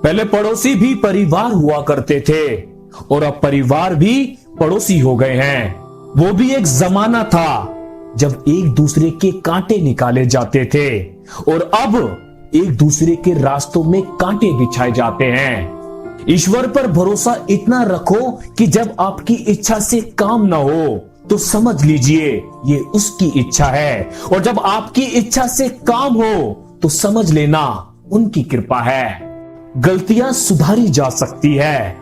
पहले पड़ोसी भी परिवार हुआ करते थे और अब परिवार भी पड़ोसी हो गए हैं। वो भी एक जमाना था जब एक दूसरे के कांटे निकाले जाते थे और अब एक दूसरे के रास्तों में कांटे बिछाए जाते हैं। ईश्वर पर भरोसा इतना रखो कि जब आपकी इच्छा से काम ना हो तो समझ लीजिए ये उसकी इच्छा है, और जब आपकी इच्छा से काम हो तो समझ लेना उनकी कृपा है। गलतियां सुधारी जा सकती है,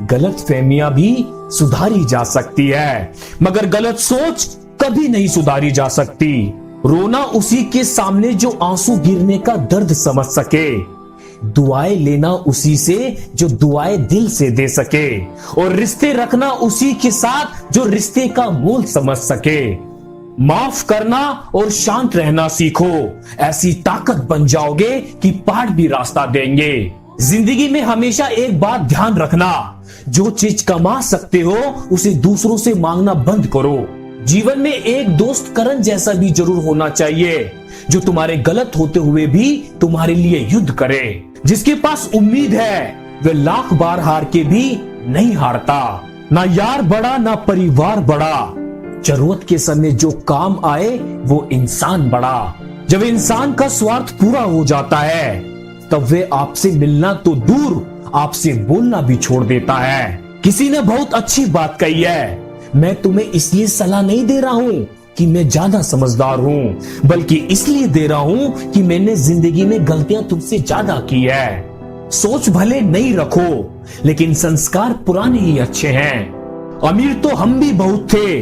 गलतफहमियां भी सुधारी जा सकती है, मगर गलत सोच कभी नहीं सुधारी जा सकती। रोना उसी के सामने जो आंसू गिरने का दर्द समझ सके, दुआएं लेना उसी से जो दुआएं दिल से दे सके, और रिश्ते रखना उसी के साथ जो रिश्ते का मोल समझ सके। माफ करना और शांत रहना सीखो, ऐसी ताकत बन जाओगे कि पहाड़ भी रास्ता देंगे। जिंदगी में हमेशा एक बात ध्यान रखना, जो चीज कमा सकते हो उसे दूसरों से मांगना बंद करो। जीवन में एक दोस्त करण जैसा भी जरूर होना चाहिए, जो तुम्हारे गलत होते हुए भी तुम्हारे लिए युद्ध करे। जिसके पास उम्मीद है वह लाख बार हार के भी नहीं हारता। ना यार बड़ा ना परिवार बड़ा, जरूरत के समय जो काम आए वो इंसान बड़ा। जब इंसान का स्वार्थ पूरा हो जाता है तब वे आपसे मिलना तो दूर आपसे बोलना भी छोड़ देता है। किसी ने बहुत अच्छी बात कही है, मैं तुम्हें इसलिए सलाह नहीं दे रहा हूँ कि मैं ज्यादा समझदार हूँ, बल्कि इसलिए दे रहा हूँ कि मैंने जिंदगी में गलतियां तुमसे ज्यादा की है। सोच भले नहीं रखो लेकिन संस्कार पुराने ही अच्छे हैं। अमीर तो हम भी बहुत थे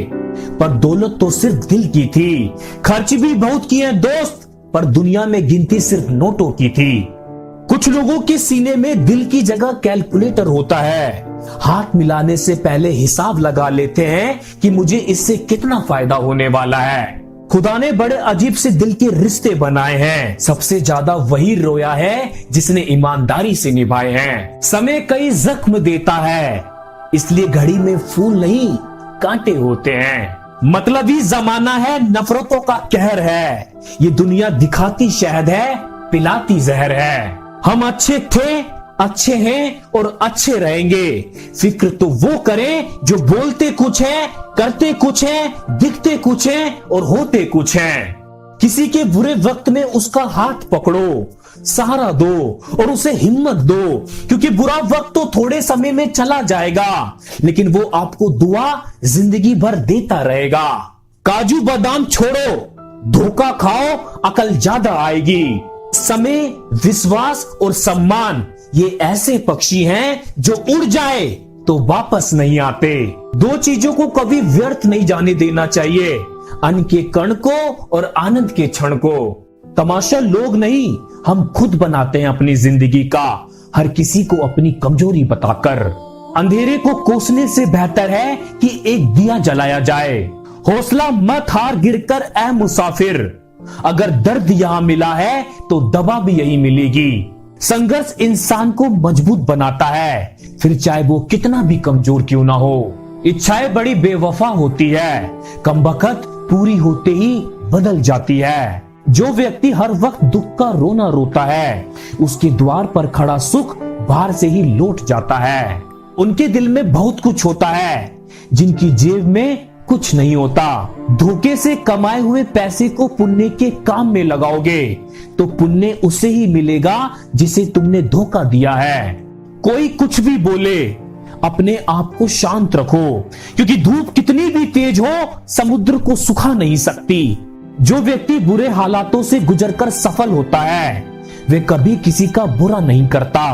पर दौलत तो सिर्फ दिल की थी। खर्च भी बहुत किए दोस्त पर दुनिया में गिनती सिर्फ नोटों की थी। कुछ लोगों के सीने में दिल की जगह कैलकुलेटर होता है, हाथ मिलाने से पहले हिसाब लगा लेते हैं कि मुझे इससे कितना फायदा होने वाला है। खुदा ने बड़े अजीब से दिल के रिश्ते बनाए हैं, सबसे ज्यादा वही रोया है जिसने ईमानदारी से निभाए हैं। समय कई जख्म देता है, इसलिए घड़ी में फूल नहीं कांटे होते हैं। मतलबी जमाना है, नफरतों का कहर है, ये दुनिया दिखाती शहद है पिलाती जहर है। हम अच्छे थे, अच्छे हैं और अच्छे रहेंगे। फिक्र तो वो करें जो बोलते कुछ है, करते कुछ है, दिखते कुछ है और होते कुछ हैं। किसी के बुरे वक्त में उसका हाथ पकड़ो, सहारा दो और उसे हिम्मत दो, क्योंकि बुरा वक्त तो थोड़े समय में चला जाएगा लेकिन वो आपको दुआ जिंदगी भर देता रहेगा। काजू बादाम छोड़ो, धोखा खाओ, अकल ज्यादा आएगी। समय, विश्वास और सम्मान ये ऐसे पक्षी हैं जो उड़ जाए तो वापस नहीं आते। दो चीजों को कभी व्यर्थ नहीं जाने देना चाहिए, अन्न के कण को और आनंद के क्षण को। तमाशा लोग नहीं, हम खुद बनाते हैं अपनी जिंदगी का, हर किसी को अपनी कमजोरी बताकर। अंधेरे को कोसने से बेहतर है कि एक दिया जलाया जाए। हौसला मत हार गिरकर ऐ मुसाफिर, अगर दर्द यहां मिला है तो दवा भी यही मिलेगी। संघर्ष इंसान को मजबूत बनाता है, फिर चाहे वो कितना भी कमजोर क्यों ना हो। इच्छाएं बड़ी बेवफा होती है, कमबख्त पूरी होते ही बदल जाती है। जो व्यक्ति हर वक्त दुख का रोना रोता है, उसके द्वार पर खड़ा सुख बाहर से ही लौट जाता है। उनके दिल में बहुत कुछ होता है, जिनकी जेब में कुछ नहीं होता। धोखे से कमाए हुए पैसे को पुण्य के काम में लगाओगे तो पुण्य उसे ही मिलेगा जिसे तुमने धोखा दिया है। कोई कुछ भी बोले, अपने आप को शांत रखो, क्योंकि धूप कितनी भी तेज हो समुद्र को सुखा नहीं सकती। जो व्यक्ति बुरे हालातों से गुजरकर सफल होता है वे कभी किसी का बुरा नहीं करता।